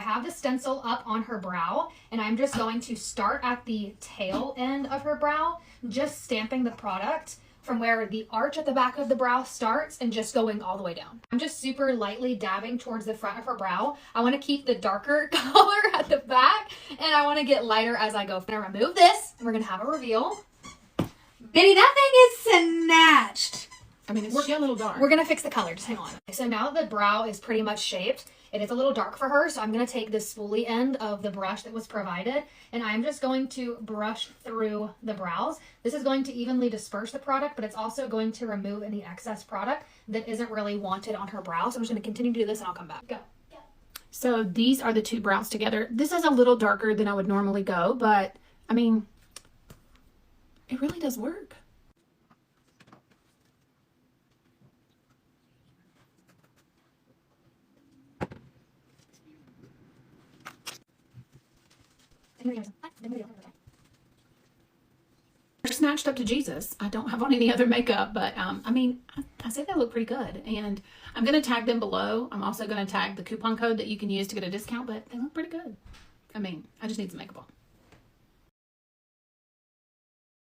have the stencil up on her brow, and I'm just going to start at the tail end of her brow, just stamping the product from where the arch at the back of the brow starts and just going all the way down. I'm just super lightly dabbing towards the front of her brow. I want to keep the darker color at the back, and I want to get lighter as I go. I'm going to remove this, and we're going to have a reveal. Benny, that thing is snatched. I mean, it's a little dark. We're going to fix the color. Just hang on. So now the brow is pretty much shaped. It is a little dark for her, so I'm going to take the spoolie end of the brush that was provided, and I'm just going to brush through the brows. This is going to evenly disperse the product, but it's also going to remove any excess product that isn't really wanted on her brow. So I'm just going to continue to do this, and I'll come back. Go. So these are the two brows together. This is a little darker than I would normally go, but I mean, it really does work. Snatched up to Jesus. I don't have on any other makeup, but I mean, I say they look pretty good, and I'm going to tag them below. I'm also going to tag the coupon code that you can use to get a discount, but they look pretty good. I mean, I just need some makeup on.